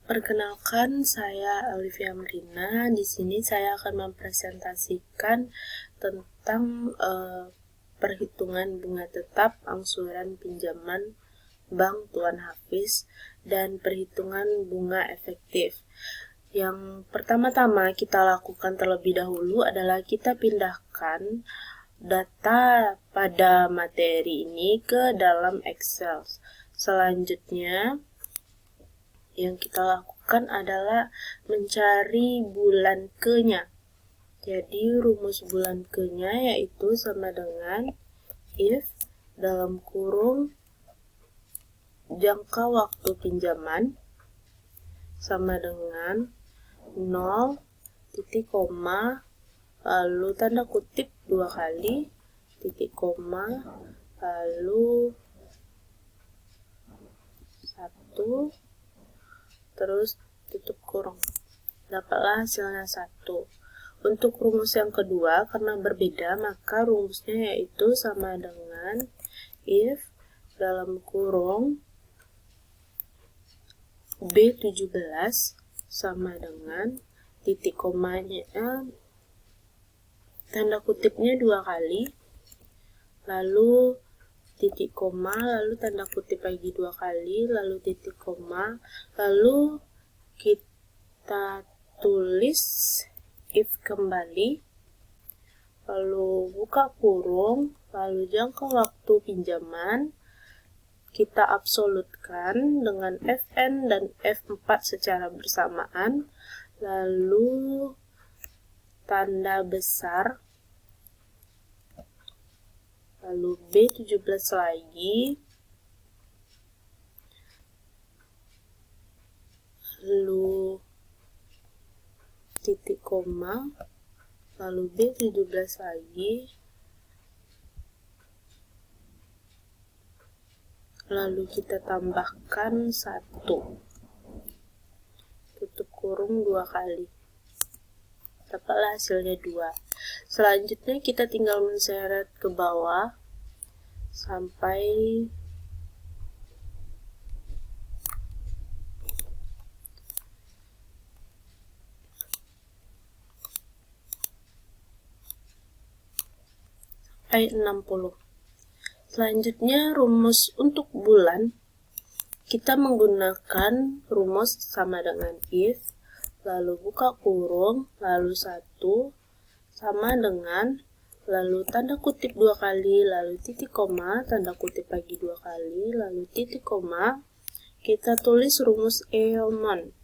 Perkenalkan, saya Olivia Marina. Di sini saya akan mempresentasikan tentang perhitungan bunga tetap angsuran pinjaman Bank Tuan Hafiz dan perhitungan bunga efektif. Yang pertama-tama kita lakukan terlebih dahulu adalah kita pindahkan data pada materi ini ke dalam Excel. Selanjutnya, yang kita lakukan adalah mencari bulan ke-nya. Jadi rumus bulan ke-nya yaitu sama dengan if dalam kurung jangka waktu pinjaman sama dengan 0, titik koma, lalu tanda kutip 2 kali, titik koma, lalu 1, terus tutup kurung. Dapatlah hasilnya 1. Untuk rumus yang kedua, karena berbeda, maka rumusnya yaitu sama dengan if dalam kurung B17 sama dengan titik komanya, tanda kutipnya 2 kali, lalu titik koma, lalu tanda kutip lagi 2 kali, lalu titik koma, lalu kita tulis if kembali, lalu buka kurung, lalu jangka waktu pinjaman kita absolutkan dengan Fn dan F4 secara bersamaan, lalu tanda besar, lalu B17 lagi, lalu titik koma, lalu B17 lagi, lalu kita tambahkan 1, tutup kurung 2 kali. Dapatlah hasilnya 2. Selanjutnya kita tinggal menseret ke bawah sampai sampai 60. Selanjutnya rumus untuk bulan, kita menggunakan rumus sama dengan if, lalu buka kurung, lalu 1, sama dengan, lalu tanda kutip 2 kali, lalu titik koma, tanda kutip lagi 2 kali, lalu titik koma, kita tulis rumus Eomon.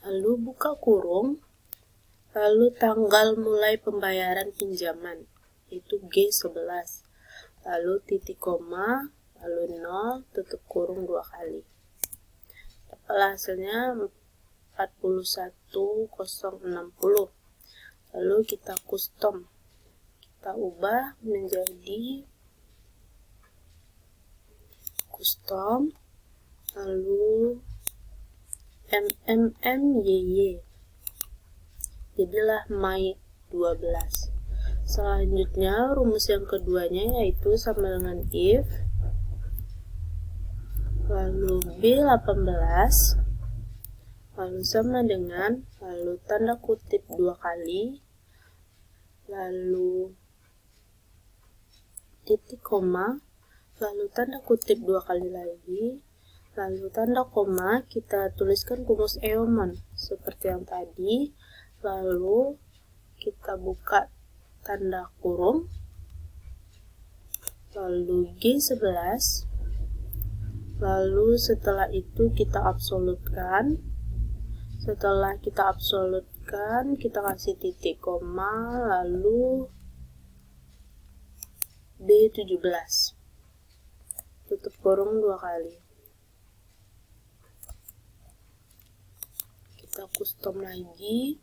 Lalu buka kurung, lalu tanggal mulai pembayaran pinjaman, itu G11. Lalu titik koma, lalu 0, tutup kurung 2 kali. Dapatlah hasilnya 41.060. Lalu kita custom, kita ubah menjadi custom, lalu MMMYY, jadilah Mei 12. Selanjutnya rumus yang keduanya yaitu sama dengan if, lalu B18, lalu sama dengan, lalu tanda kutip 2 kali, lalu titik koma, lalu tanda kutip 2 kali lagi, lalu tanda koma, kita tuliskan rumus Eomon seperti yang tadi, lalu kita buka tanda kurung, lalu G11, lalu setelah itu kita absolutkan. Setelah kita absolutkan, kita kasih titik koma, lalu B17, tutup kurung 2 kali. Kita custom lagi,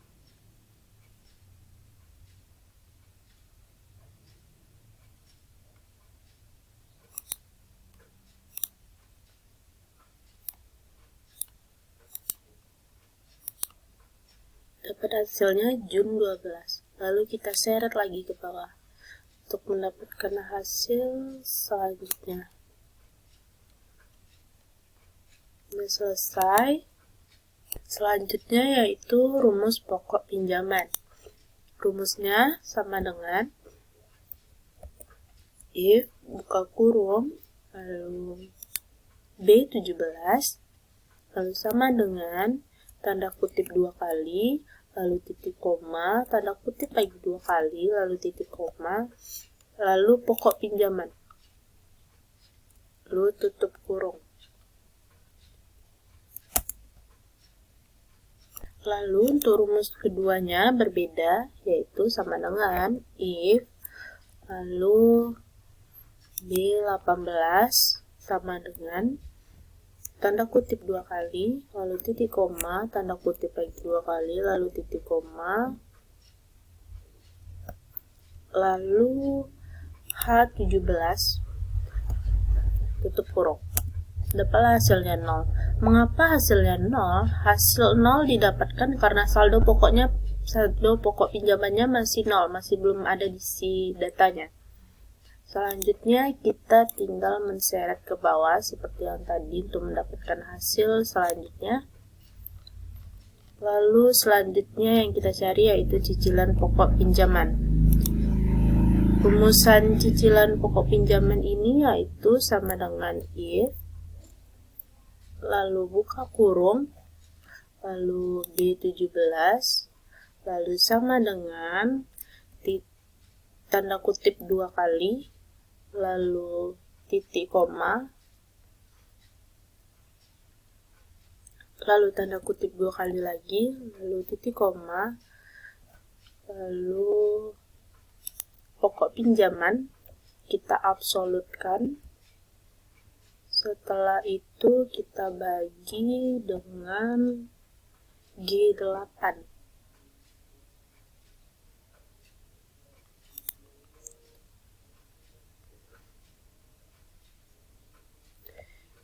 dapat hasilnya Jun 12. Lalu kita seret lagi ke bawah untuk mendapatkan hasil selanjutnya. Sudah selesai. Selanjutnya yaitu rumus pokok pinjaman. Rumusnya sama dengan if buka kurung lalu B17 lalu sama dengan tanda kutip 2 kali lalu titik koma, tanda kutip lagi 2 kali lalu titik koma, lalu pokok pinjaman, lalu tutup kurung. Lalu untuk rumus keduanya berbeda, yaitu sama dengan if lalu B18 sama dengan tanda kutip 2 kali, lalu titik koma, tanda kutip lagi 2 kali, lalu titik koma, lalu H17, tutup kurung. Dapatlah hasilnya 0. Mengapa hasilnya 0? Hasil 0 didapatkan karena saldo pokok pinjamannya masih 0, masih belum ada di datanya. Selanjutnya kita tinggal menseret ke bawah seperti yang tadi untuk mendapatkan hasil selanjutnya. Lalu selanjutnya yang kita cari yaitu cicilan pokok pinjaman. Rumusan cicilan pokok pinjaman ini yaitu sama dengan if lalu buka kurung lalu B17 lalu sama dengan tanda kutip 2 kali lalu titik koma, lalu tanda kutip 2 kali lagi, lalu titik koma, lalu pokok pinjaman kita absolutkan. Setelah itu kita bagi dengan G8.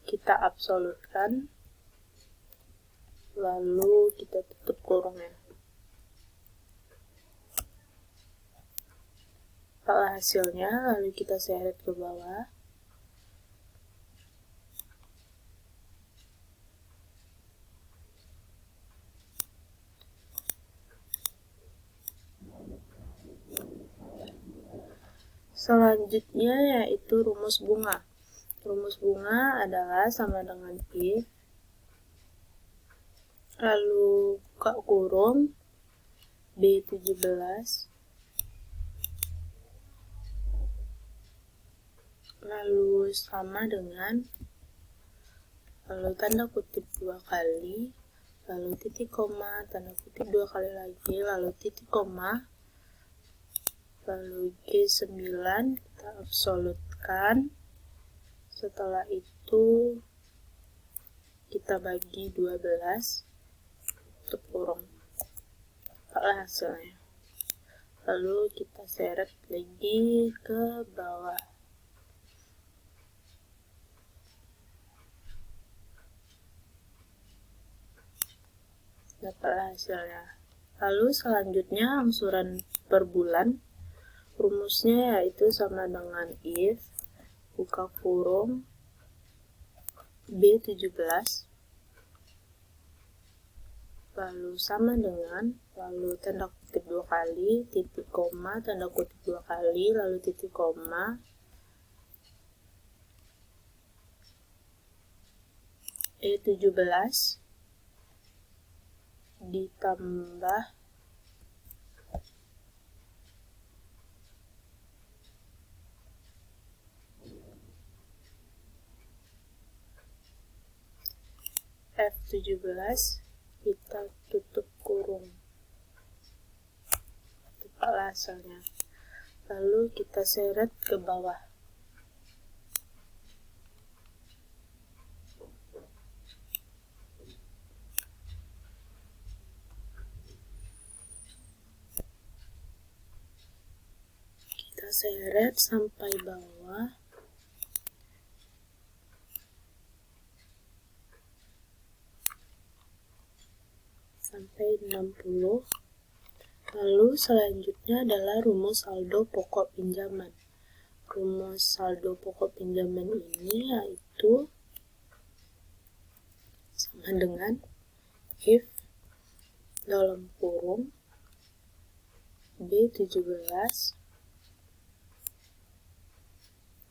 Kita absolutkan, lalu kita tutup kurungnya. Kalau hasilnya, lalu kita seret ke bawah. Selanjutnya yaitu rumus bunga. Rumus bunga adalah sama dengan if lalu buka kurung B17 lalu sama dengan lalu tanda kutip 2 kali lalu titik koma, tanda kutip 2 kali lagi lalu titik koma, lalu G9 kita absolutkan. Setelah itu kita bagi 12, tutup kurung. Dapatlah hasilnya. Lalu kita seret lagi ke bawah. Dapatlah hasilnya. Lalu selanjutnya angsuran per bulan. Rumusnya yaitu sama dengan if buka kurung B17 lalu sama dengan lalu tanda kutip 2 kali titik koma, tanda kutip 2 kali lalu titik koma, E17 ditambah F17 kita tutup kurung. Dapatlah hasilnya. Lalu kita seret ke bawah. Kita seret sampai bawah. Sampai 60. Lalu selanjutnya adalah rumus saldo pokok pinjaman. Rumus saldo pokok pinjaman ini yaitu dengan if dalam kurung B17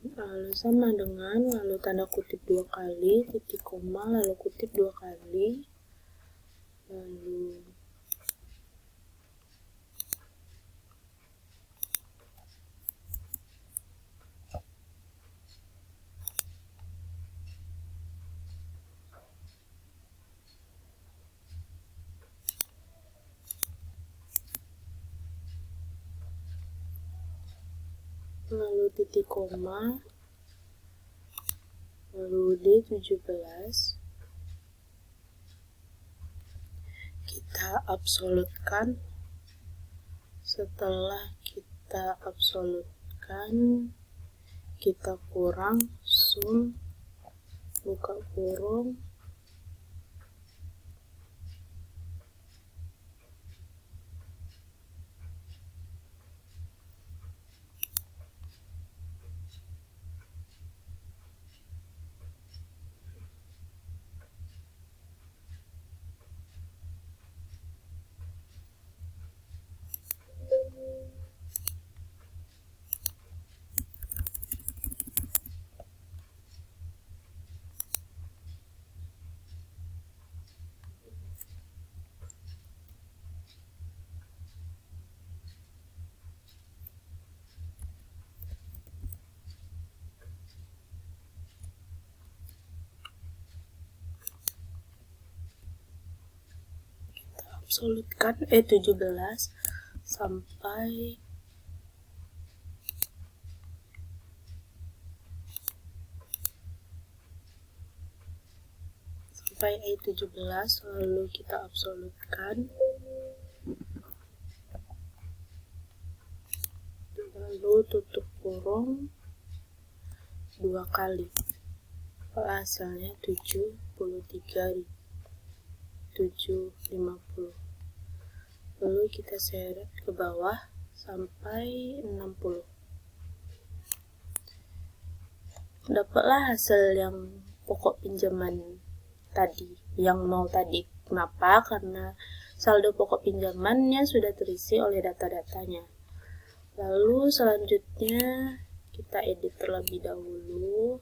lalu sama dengan, lalu tanda kutip 2 kali, titik koma, lalu kutip 2 kali, lalu titik koma, lalu D17, kita absolutkan. Setelah kita absolutkan, kita kurang, sum, buka kurung, absolutkan 17 sampai E17, lalu kita absolutkan, lalu tutup kurung 2 kali, hasilnya 750, lalu kita seret ke bawah sampai 60. Dapatlah hasil yang pokok pinjaman tadi, yang 0 tadi. Kenapa? Karena saldo pokok pinjamannya sudah terisi oleh data-datanya. Lalu selanjutnya kita edit terlebih dahulu.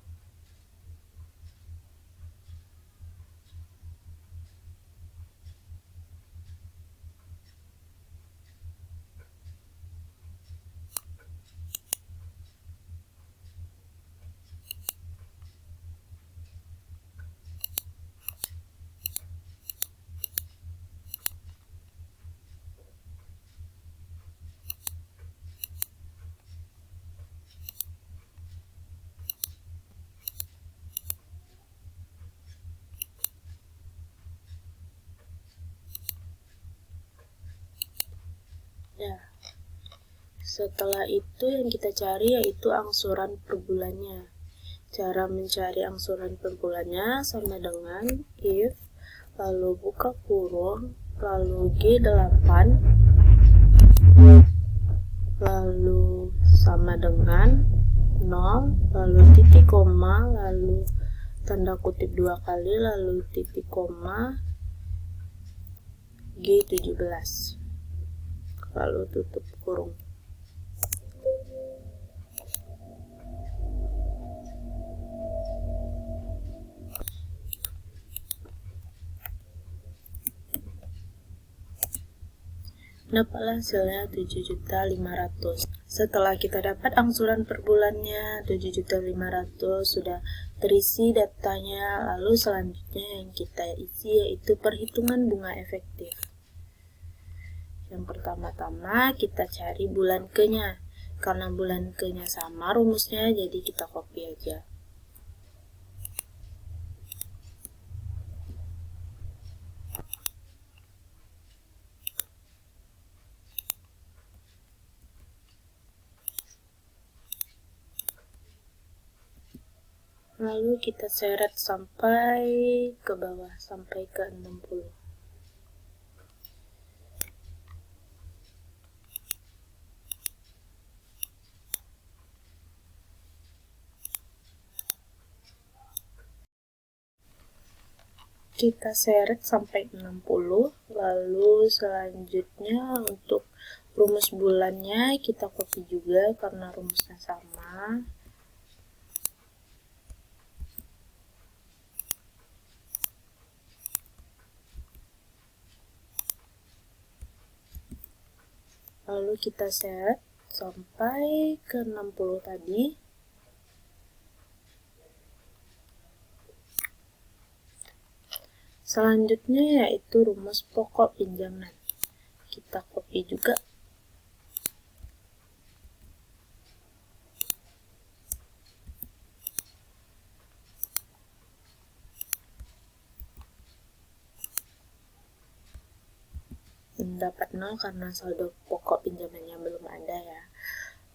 Ya, setelah itu yang kita cari yaitu angsuran per bulannya. Cara mencari angsuran per bulannya sama dengan if, lalu buka kurung, lalu G8, lalu sama dengan 0, lalu titik koma, lalu tanda kutip 2 kali, lalu titik koma, G17, lalu tutup kurung. Dapatlah hasilnya 7.500. Setelah kita dapat angsuran per bulannya 7.500, sudah terisi datanya, lalu selanjutnya yang kita isi yaitu perhitungan bunga efektif. Yang pertama-tama kita cari bulan ke-nya. Karena bulan ke-nya sama rumusnya, jadi kita copy aja. Lalu kita seret sampai ke bawah, sampai ke 60. kita seret sampai 60. Lalu selanjutnya untuk rumus bulannya kita copy juga karena rumusnya sama. Lalu kita seret sampai ke 60 tadi. Selanjutnya yaitu rumus pokok pinjaman. Kita copy juga. Dapat 0 karena saldo pokok pinjamannya belum ada ya.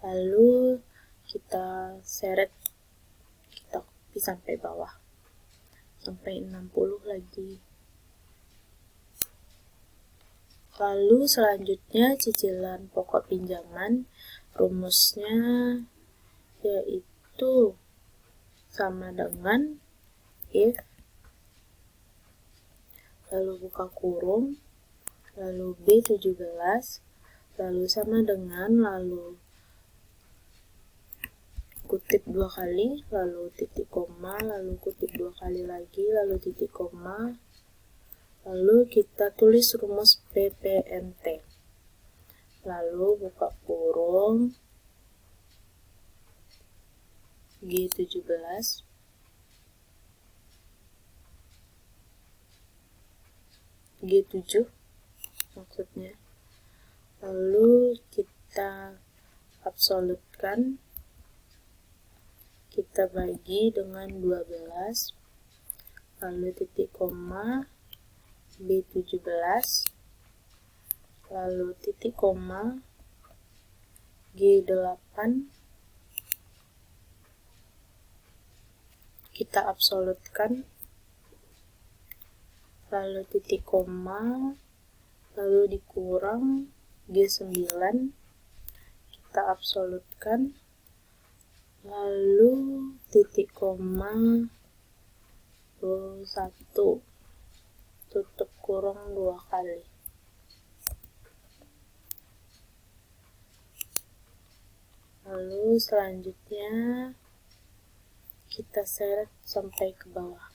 Lalu kita seret, kita copy sampai bawah, sampai 60 lagi. Lalu selanjutnya cicilan pokok pinjaman, rumusnya yaitu sama dengan if, lalu buka kurung, lalu B17, lalu sama dengan, lalu kutip 2 kali, lalu titik koma, lalu kutip 2 kali lagi, lalu titik koma, lalu kita tulis rumus PPNT, lalu buka kurung, G17, G7 maksudnya, lalu kita absolutkan, kita bagi dengan 12, lalu titik koma, B17, lalu titik koma, G8, kita absolutkan, lalu titik koma, lalu dikurang, G9, kita absolutkan, lalu titik koma, 1, tutup kurung 2 kali. Lalu selanjutnya kita seret sampai ke bawah.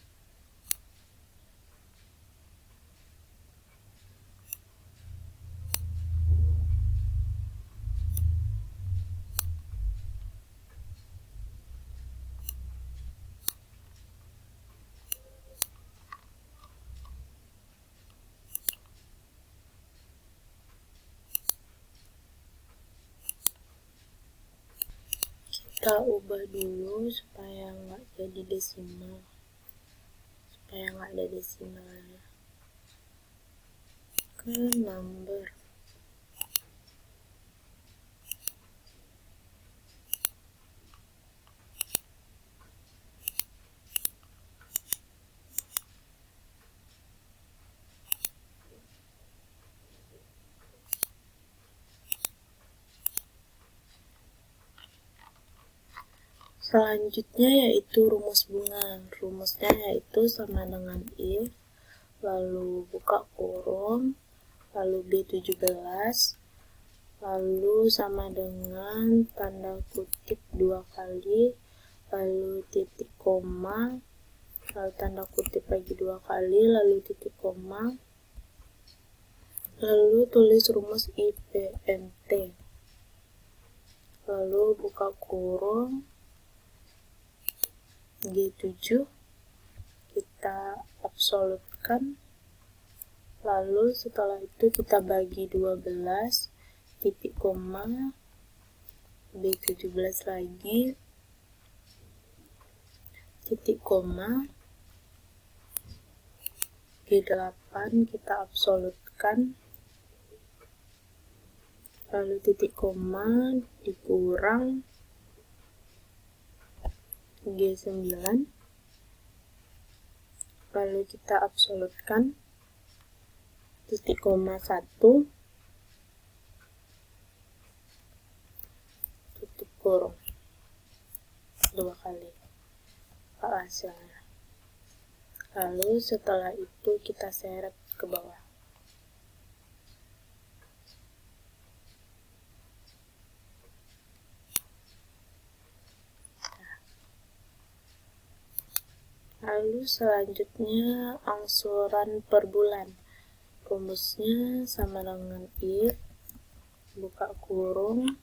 Kita ubah dulu supaya nggak jadi desimal, supaya nggak ada desimalnya ke number. Selanjutnya yaitu rumus bunga. Rumusnya yaitu sama dengan if, lalu buka kurung, lalu B17, lalu sama dengan tanda kutip 2 kali, lalu titik koma, lalu tanda kutip lagi 2 kali, lalu titik koma, lalu tulis rumus IPNT, lalu buka kurung, G7, kita absolutkan, lalu setelah itu kita bagi 12, titik koma, B17 lagi, titik koma, G8 kita absolutkan, lalu titik koma, dikurang, G9, lalu kita absolutkan, titik koma 1, tutup kurung 2 kali, hasilnya. Lalu setelah itu kita seret ke bawah. Lalu selanjutnya angsuran per bulan. Rumusnya sama dengan if buka kurung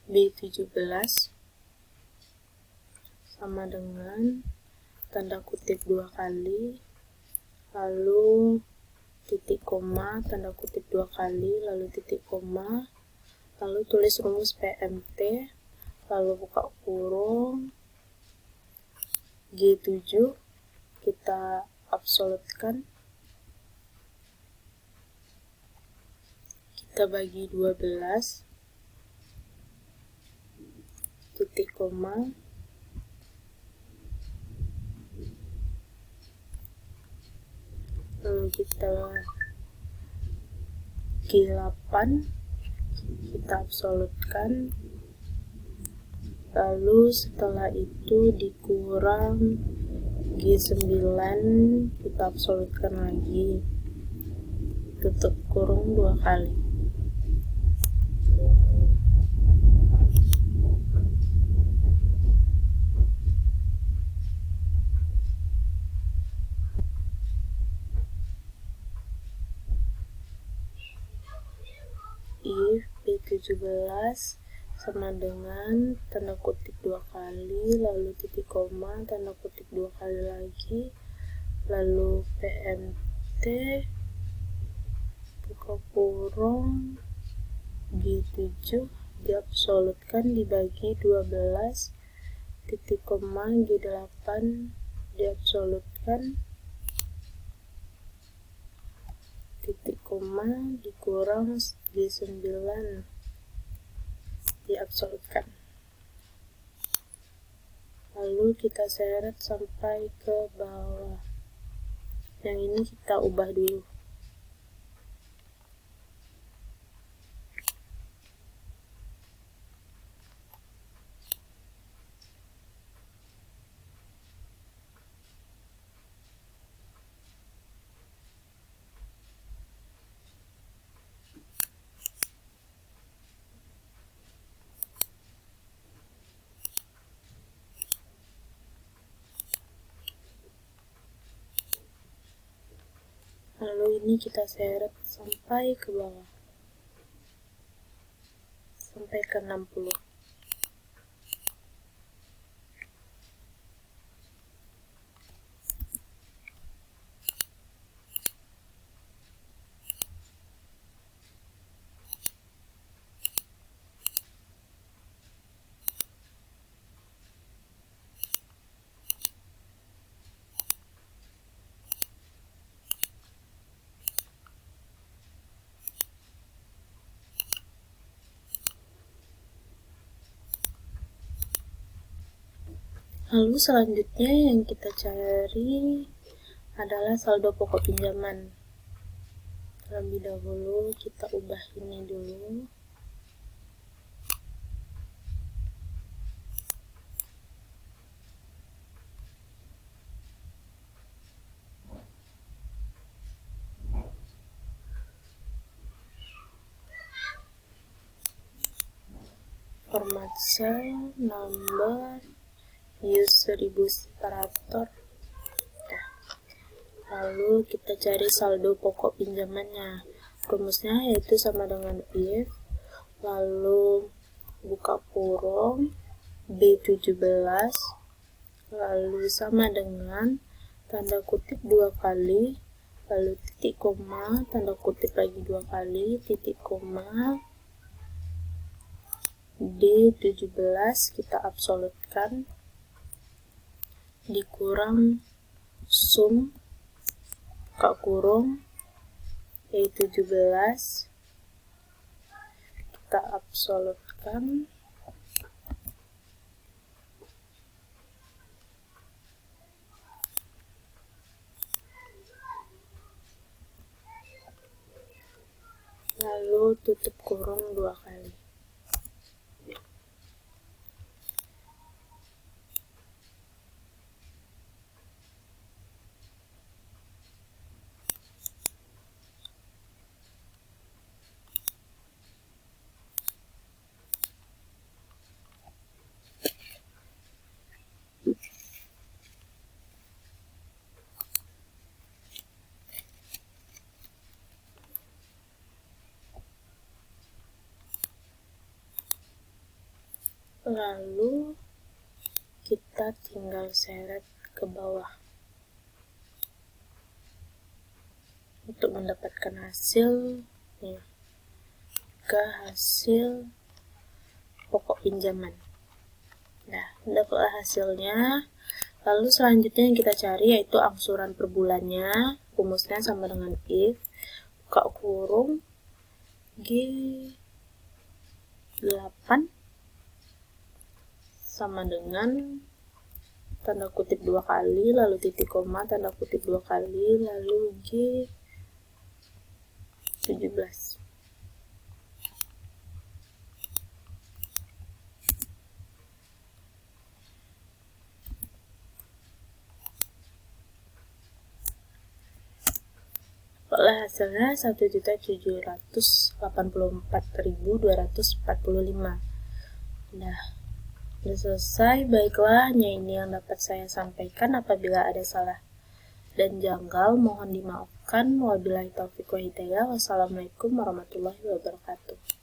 B17 sama dengan tanda kutip 2 kali, lalu titik koma, tanda kutip 2 kali, lalu titik koma, lalu tulis rumus PMT, lalu buka kurung G7, kita absolutkan, kita bagi 12, titik koma, lalu kita G8, kita absolutkan, lalu setelah itu dikurang G9, kita absolutkan lagi, tutup kurung 2 kali. If B17 sama dengan tanda kutip 2 kali, lalu titik koma, tanda kutip 2 kali lagi, lalu PMT, buka kurung G7, diabsolutkan, dibagi 12, titik koma, G8, diabsolutkan, titik koma, dikurang G9, diabsolutkan. Lalu kita seret sampai ke bawah. Yang ini kita ubah dulu. Lalu ini kita seret sampai ke bawah, sampai ke 60. Lalu selanjutnya yang kita cari adalah saldo pokok pinjaman. Terlebih dahulu kita ubah ini dulu. Format cell, number, use 1000 separator. Lalu kita cari saldo pokok pinjamannya. Rumusnya yaitu sama dengan if, lalu buka kurung B17, lalu sama dengan tanda kutip 2 kali, lalu titik koma, tanda kutip lagi 2 kali, titik koma, D17 kita absolutkan, dikurang sum, buka kurung E17, kita absolutkan, lalu tutup kurung 2 kali. lalu kita tinggal seret ke bawah untuk mendapatkan hasil hasil pokok pinjaman. Nah, dapatlah hasilnya. Lalu selanjutnya yang kita cari yaitu angsuran per bulannya. Rumusnya sama dengan if buka kurung G8 sama dengan tanda kutip 2 kali, lalu titik koma, tanda kutip 2 kali, lalu G17. Dapatlah hasilnya 1.784.245. Nah, sudah selesai. Baiklah, hanya ini yang dapat saya sampaikan. Apabila ada salah dan janggal, mohon dimaafkan. Wabillahi taufiq wa hidayah. Wassalamualaikum warahmatullahi wabarakatuh.